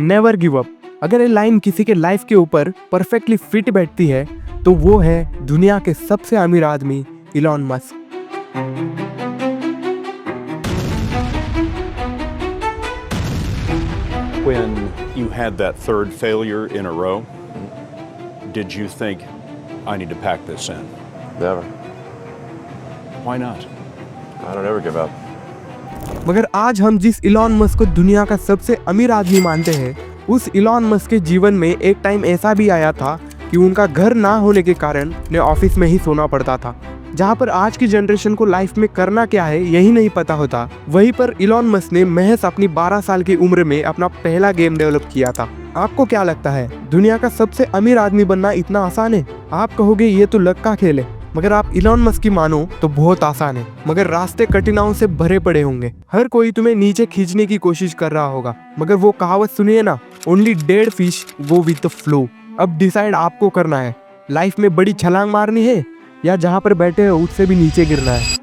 Never give up. अगर ये line किसी के लाइफ के ऊपर परफेक्टली फिट बैठती है तो वो है दुनिया के सबसे अमीर आदमी Elon Musk. When you had that third failure in a row, did you think, I need to pack this in? Never. Why not? I don't ever give up. मगर आज हम जिस इलॉन मस्क को दुनिया का सबसे अमीर आदमी मानते हैं, उस इलॉन मस्क के जीवन में एक टाइम ऐसा भी आया था कि उनका घर ना होने के कारण उन्हें ऑफिस में ही सोना पड़ता था। जहाँ पर आज की जनरेशन को लाइफ में करना क्या है यही नहीं पता होता, वहीं पर इलॉन मस्क ने महज अपनी 12 साल की उम्र में अपना पहला गेम डेवलप किया था। आपको क्या लगता है दुनिया का सबसे अमीर आदमी बनना इतना आसान है? आप कहोगे ये तो लक का खेल है, मगर आप इलॉन मस्क की मानो तो बहुत आसान है, मगर रास्ते कठिनाइयों से भरे पड़े होंगे। हर कोई तुम्हें नीचे खींचने की कोशिश कर रहा होगा, मगर वो कहावत सुनिए ना, only dead fish go with the flow. अब डिसाइड आपको करना है, लाइफ में बड़ी छलांग मारनी है या जहां पर बैठे हो उससे भी नीचे गिरना है।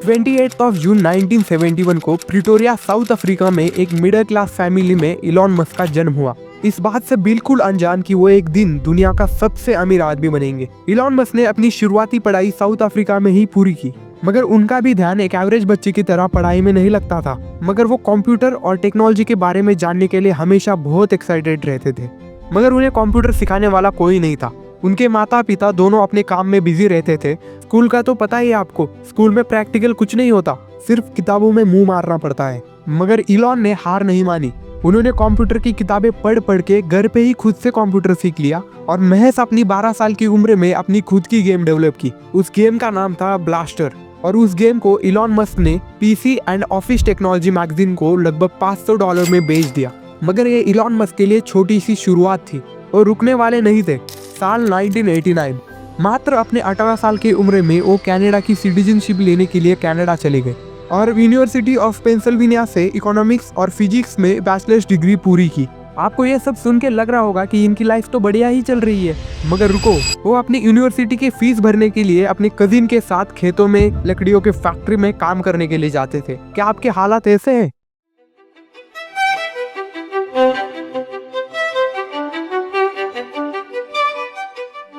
जून 1971 को प्रिटोरिया साउथ अफ्रीका में एक मिडिल क्लास फैमिली में इलॉन मस्क का जन्म हुआ। इस बात से बिल्कुल अनजान कि वो एक दिन दुनिया का सबसे अमीर आदमी बनेंगे। इलॉन मस्क ने अपनी शुरुआती पढ़ाई साउथ अफ्रीका में ही पूरी की, मगर उनका भी ध्यान एक एवरेज बच्चे की तरह पढ़ाई में नहीं लगता था। मगर वो कंप्यूटर और टेक्नोलॉजी के बारे में जानने के लिए हमेशा बहुत एक्साइटेड रहते थे, मगर उन्हें कंप्यूटर सिखाने वाला कोई नहीं था। उनके माता पिता दोनों अपने काम में बिजी रहते थे। स्कूल का तो पता ही है आपको, स्कूल में प्रैक्टिकल कुछ नहीं होता, सिर्फ किताबों में मुंह मारना पड़ता है। मगर इलॉन ने हार नहीं मानी। उन्होंने कंप्यूटर की किताबें पढ़ पढ़ के घर पे ही खुद से कंप्यूटर सीख लिया और महज अपनी 12 साल की उम्र में अपनी खुद की गेम डेवलप की। उस गेम का नाम था ब्लास्टर और उस गेम को इलॉन मस्क ने PC and office technology magazine को लगभग $500 में बेच दिया। मगर ये इलॉन मस्क के लिए छोटी सी शुरुआत थी और रुकने वाले नहीं थे। साल 1989 मात्र अपने 18 साल की उम्र में वो कनाडा की सिटीजनशिप लेने के लिए कनाडा चले गए और यूनिवर्सिटी ऑफ पेंसिल्वेनिया से इकोनॉमिक्स और फिजिक्स में बैचलर्स डिग्री पूरी की। आपको ये सब सुन के लग रहा होगा कि इनकी लाइफ तो बढ़िया ही चल रही है, मगर रुको, वो अपनी यूनिवर्सिटी की फीस भरने के लिए अपने कजिन के साथ खेतों में लकड़ियों के फैक्ट्री में काम करने के लिए जाते थे। क्या आपके हालात ऐसे हैं?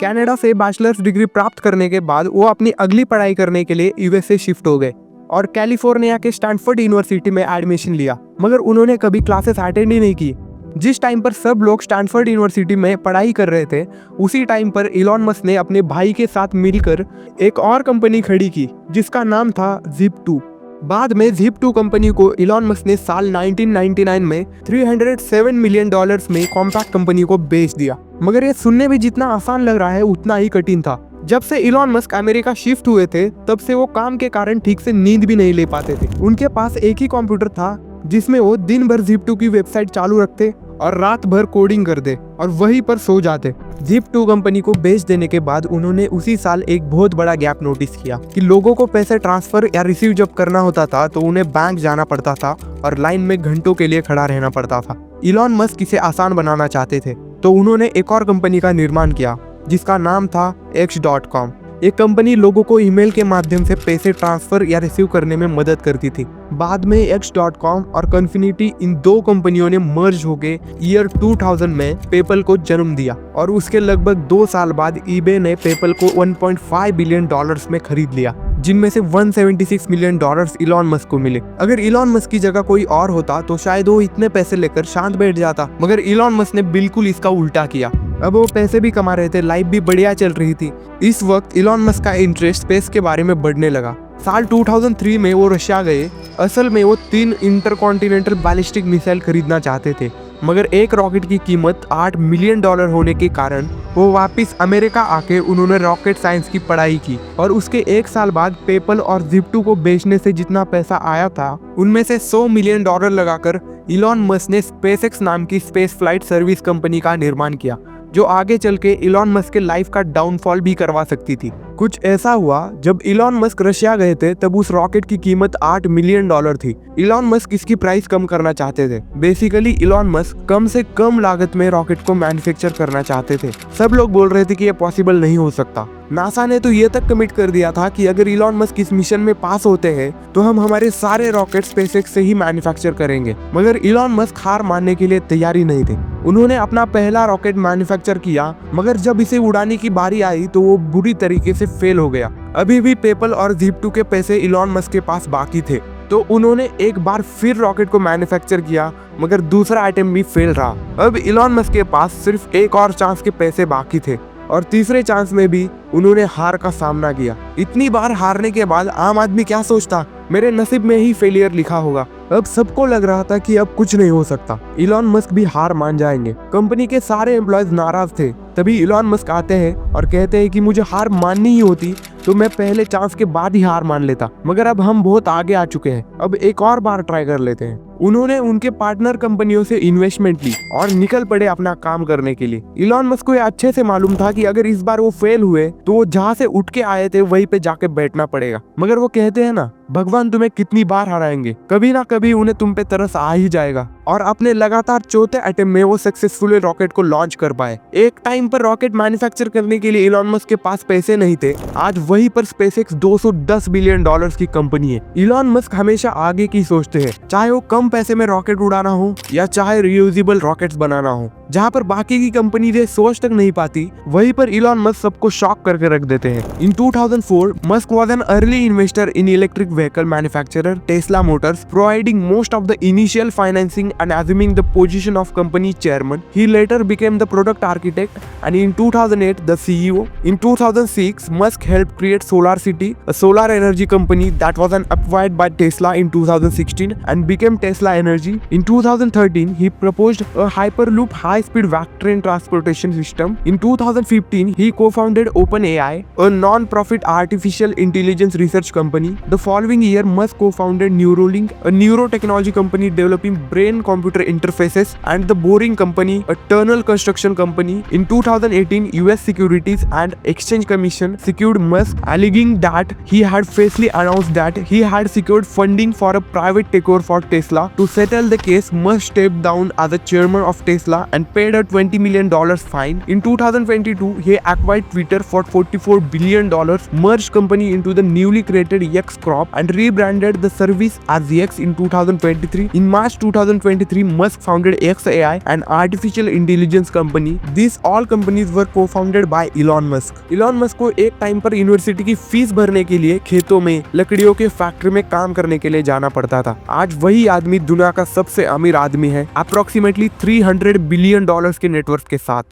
कनाडा से बैचलर्स डिग्री प्राप्त करने के बाद वो अपनी अगली पढ़ाई करने के लिए यूएसए शिफ्ट हो गए और कैलिफोर्निया के स्टैनफोर्ड यूनिवर्सिटी में एडमिशन लिया। मगर उन्होंने कभी क्लासेस अटेंड ही नहीं की। जिस टाइम पर सब लोग स्टैनफोर्ड यूनिवर्सिटी में पढ़ाई कर रहे थे, उसी टाइम पर इलॉन मस्क ने अपने भाई के साथ मिलकर एक और कंपनी खड़ी की जिसका नाम था Zip2। बाद में Zip2 कंपनी को इलॉन मस्क ने साल 1999 में $307 मिलियन में कॉम्पैक्ट कंपनी को बेच दिया। मगर ये सुनने में जितना आसान लग रहा है उतना ही कठिन था। जब से इलॉन मस्क अमेरिका शिफ्ट हुए थे तब से वो काम के कारण ठीक से नींद भी नहीं ले पाते थे। उनके पास एक ही कंप्यूटर था जिसमें वो दिन भर Zip2 की वेबसाइट चालू रखते और रात भर कोडिंग कर दे और वहीं पर सो जाते। Zip2 कंपनी को बेच देने के बाद उन्होंने उसी साल एक बहुत बड़ा गैप नोटिस किया कि लोगों को पैसे ट्रांसफर या रिसीव जब करना होता था तो उन्हें बैंक जाना पड़ता था और लाइन में घंटों के लिए खड़ा रहना पड़ता था। इलॉन मस्क इसे आसान बनाना चाहते थे तो उन्होंने एक और कंपनी का निर्माण किया जिसका नाम था X.com। एक कंपनी लोगों को ईमेल के माध्यम से पैसे ट्रांसफर या रिसीव करने में मदद करती थी। बाद में X.com और कन्फिनिटी इन दो कंपनियों ने मर्ज होकर ईयर 2000 में पेपल को जन्म दिया और उसके लगभग 2 साल बाद ईबे ने पेपल को $1.5 बिलियन में खरीद लिया, जिनमें से $176 मिलियन इलॉन मस्क को मिले। अगर इलॉन मस्क की जगह कोई और होता तो शायद वो इतने पैसे लेकर शांत बैठ जाता, मगर इलॉन मस्क ने बिल्कुल इसका उल्टा किया। अब वो पैसे भी कमा रहे थे, लाइफ भी बढ़िया चल रही थी। इस वक्त इलॉन मस्क का इंटरेस्ट स्पेस के बारे में बढ़ने लगा। साल 2003 में वो रशिया गए। असल में वो 3 इंटरकॉन्टिनेंटल बैलिस्टिक मिसाइल खरीदना चाहते थे, मगर एक रॉकेट की कीमत $8 मिलियन होने के कारण वो वापस अमेरिका आके उन्होंने रॉकेट साइंस की पढ़ाई की और उसके 1 साल बाद पेपल और Zip2 को बेचने से जितना पैसा आया था उनमें से $100 मिलियन लगाकर इलॉन मस्क ने SpaceX नाम की स्पेस फ्लाइट सर्विस कंपनी का निर्माण किया। जो आगे चल के इलॉन मस्क के लाइफ का डाउनफॉल भी करवा सकती थी। कुछ ऐसा हुआ, जब इलॉन मस्क रशिया गए थे तब उस रॉकेट की कीमत $8 मिलियन थी। इलॉन मस्क इसकी प्राइस कम करना चाहते थे। बेसिकली इलॉन मस्क कम से कम लागत में रॉकेट को मैन्युफैक्चर करना चाहते थे। सब लोग बोल रहे थे कि ये पॉसिबल नहीं हो सकता। नासा ने तो ये तक कमिट कर दिया था कि अगर इलॉन मस्क इस मिशन में पास होते हैं तो हम हमारे सारे रॉकेट स्पेसएक्स से ही मैन्युफैक्चर करेंगे। मगर इलॉन मस्क हार मानने के लिए तैयारी नहीं थे। उन्होंने अपना पहला रॉकेट मैन्युफैक्चर किया, मगर जब इसे उड़ाने की बारी आई तो वो बुरी तरीके से फेल हो गया। अभी भी पेपल और Zip2 के पैसे इलॉन मस्क के पास बाकी थे, तो उन्होंने एक बार फिर रॉकेट को मैन्युफैक्चर किया, मगर दूसरा आइटम भी फेल रहा। अब इलॉन मस्क के पास सिर्फ एक और चांस के पैसे बाकी थे और तीसरे चांस में भी उन्होंने हार का सामना किया। इतनी बार हारने के बाद आम आदमी क्या सोचता, मेरे नसीब में ही फेलियर लिखा होगा। अब सबको लग रहा था कि अब कुछ नहीं हो सकता, इलॉन मस्क भी हार मान जाएंगे। कंपनी के सारे एम्प्लॉयज नाराज थे। तभी इलॉन मस्क आते हैं और कहते हैं कि मुझे हार माननी ही होती तो मैं पहले चांस के बाद ही हार मान लेता, मगर अब हम बहुत आगे आ चुके हैं, अब एक और बार ट्राई कर लेते हैं। उन्होंने उनके पार्टनर कंपनियों से इन्वेस्टमेंट ली और निकल पड़े अपना काम करने के लिए। इलॉन मस्क को ये अच्छे से मालूम था कि अगर इस बार वो फेल हुए तो वो जहाँ से उठ के आए थे वहीं पे जाके बैठना पड़ेगा। मगर वो कहते हैं ना, भगवान तुम्हें कितनी बार हराएंगे, कभी ना कभी उन्हें तुम पे तरस आ ही जाएगा। और अपने लगातार चौथे अटेम्प्ट में वो सक्सेसफुली रॉकेट को लॉन्च कर पाए। एक टाइम पर रॉकेट मैन्युफैक्चर करने के लिए इलॉन मस्क के पास पैसे नहीं थे। आज वहीं पर स्पेसएक्स $210 बिलियन की कंपनी है। इलॉन मस्क हमेशा आगे की सोचते हैं, चाहे वो कम पैसे में रॉकेट उड़ाना हो या चाहे रियूजेबल रॉकेट्स बनाना हो। जहाँ पर बाकी की कंपनी से सोच तक नहीं पाती, वहीं पर इलॉन मस्क सबको शॉक करके रख देते हैं। इन 2004, Musk was an early investor in electric vehicle manufacturer Tesla Motors, providing most of the initial financing and assuming the position of company chairman. He later became the product architect and in 2008 the CEO. In 2006, Musk helped create SolarCity, a solar energy company that was acquired by Tesla in 2016 and became Tesla Energy. In 2013, he proposed a Hyperloop high-speed train transportation system. In 2015, he co-founded OpenAI, a non-profit artificial intelligence research company. The following year, Musk co-founded Neuralink, a neurotechnology company developing brain-computer interfaces, and The Boring Company, a tunnel construction company. In 2018, US Securities and Exchange Commission secured Musk, alleging that he had falsely announced that he had secured funding for a private takeover for Tesla. To settle the case, Musk stepped down as the chairman of Tesla and paid a $20 million fine. In 2022, he acquired Twitter for $44 billion, merged company into the newly created X Corp, and rebranded the service as X in 2023. In March 2023, Musk founded XAI, an artificial intelligence company. These all companies were co-founded by Elon Musk. Elon Musk को एक time पर university की fees भरने के लिए खेतों में, लकड़ियों के फैक्ट्री में काम करने के लिए जाना पड़ता था। आज वही आदमी दुनिया का सबसे अमीर आदमी है, अप्रोक्सीमेटली $300 बिलियन के नेटवर्क के साथ।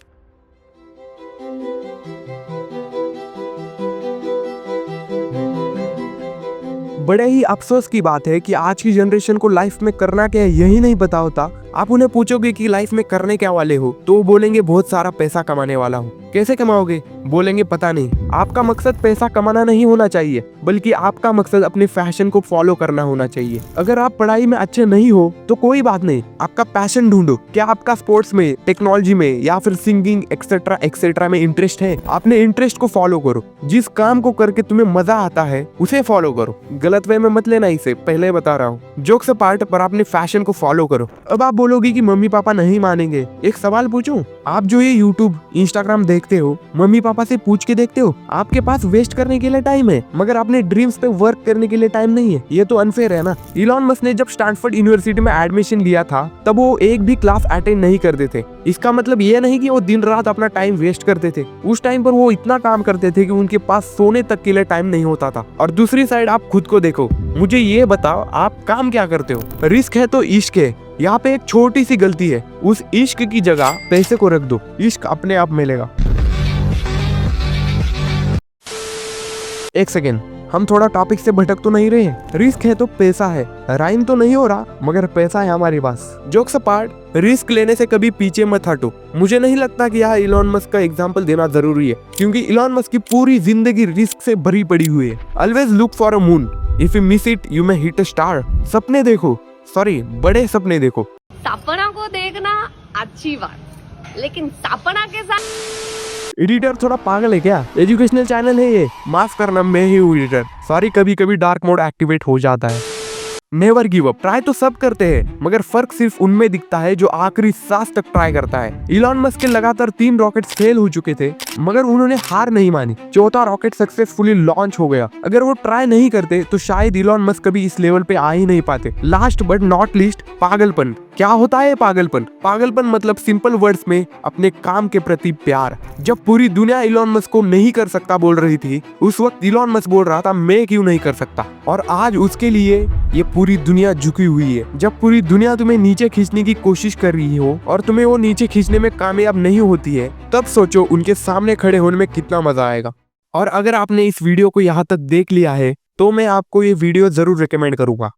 बड़े ही अफसोस की बात है कि आज की जनरेशन को लाइफ में करना क्या है यही नहीं पता होता। आप उन्हें पूछोगे कि लाइफ में करने क्या वाले हो, तो वो बोलेंगे बहुत सारा पैसा कमाने वाला हूँ। कैसे कमाओगे? बोलेंगे पता नहीं। आपका मकसद पैसा कमाना नहीं होना चाहिए, बल्कि आपका मकसद अपने फैशन को फॉलो करना होना चाहिए। अगर आप पढ़ाई में अच्छे नहीं हो तो कोई बात नहीं, आपका पैशन ढूंढो। क्या आपका स्पोर्ट्स में, टेक्नोलॉजी में या फिर सिंगिंग एक्सेट्रा एक्सेट्रा में इंटरेस्ट है? अपने इंटरेस्ट को फॉलो करो। जिस काम को करके तुम्हें मजा आता है उसे फॉलो करो। गलत वे में मत लेना इसे, पहले बता रहा हूँ। जोक्स अपार्ट, पर अपने फैशन को फॉलो करो। अब आप बोलोगे कि मम्मी पापा नहीं मानेंगे। एक सवाल पूछूं, आप जो ये यूट्यूब, इंस्टाग्राम देखते हो, मम्मी पापा से पूछ के देखते हो? आपके पास वेस्ट करने के लिए टाइम है, मगर अपने ड्रीम्स पे वर्क करने के लिए टाइम नहीं है। ये तो अनफेयर है ना। इलॉन मस्क ने जब स्टैनफोर्ड यूनिवर्सिटी में एडमिशन लिया था तब वो एक भी क्लास अटेंड नहीं करते थे। इसका मतलब ये नहीं कि वो दिन रात अपना टाइम वेस्ट करते थे। उस टाइम पर वो इतना काम करते थे कि उनके पास सोने तक के लिए टाइम नहीं होता था। और दूसरी साइड आप खुद को देखो। मुझे ये बताओ, आप काम क्या करते हो? रिस्क है तो इश्क है। यहाँ पे एक छोटी सी गलती है, उस इश्क की जगह पैसे को रख दो, इश्क अपने आप मिलेगा। एक सेकेंड, हम थोड़ा टॉपिक से भटक तो नहीं रहे? रिस्क है तो पैसा है, राइम तो नहीं हो रहा, मगर पैसा है हमारे पास। जोक्स अपार्ट, रिस्क लेने से कभी पीछे मत हटो। मुझे नहीं लगता कि यहाँ इलॉन मस्क का एग्जांपल देना जरूरी है, क्योंकि इलॉन मस्क की पूरी जिंदगी रिस्क से भरी पड़ी हुई है। Always look for a moon, if you miss it you may hit a star. सपने देखो, सॉरी बड़े सपने देखो। सपना को देखना अच्छी बात, लेकिन सपना के साथ एडिटर थोड़ा पागल है क्या? एजुकेशनल चैनल है ये, माफ करना मैं ही हूँ एडिटर। सॉरी, कभी कभी डार्क मोड एक्टिवेट हो जाता है। नेवर गिव अप, ट्राई तो सब करते हैं, मगर फर्क सिर्फ उनमें दिखता है जो आखिरी सांस तक ट्राई करता है। इलॉन मस्क के लगातार 3 रॉकेट्स फेल हो चुके थे, मगर उन्होंने हार नहीं मानी। चौथा रॉकेट सक्सेसफुली लॉन्च हो गया। अगर वो ट्राई नहीं करते तो शायद इलॉन मस्क कभी इस लेवल पे आ ही नहीं पाते। लास्ट बट नॉट लीस्ट, पागलपन। क्या होता है पागलपन? पागलपन मतलब सिंपल वर्ड्स में अपने काम के प्रति प्यार। जब पूरी दुनिया इलॉन मस्क को नहीं कर सकता बोल रही थी, उस वक्त इलॉन मस्क बोल रहा था मैं क्यों नहीं कर सकता, और आज उसके लिए ये पूरी दुनिया झुकी हुई है। जब पूरी दुनिया तुम्हें नीचे खींचने की कोशिश कर रही हो और तुम्हें वो नीचे खींचने में कामयाब नहीं होती है, तब सोचो उनके सामने खड़े होने में कितना मजा आएगा। और अगर आपने इस वीडियो को यहाँ तक देख लिया है तो मैं आपको ये वीडियो जरूर रिकमेंड करूंगा।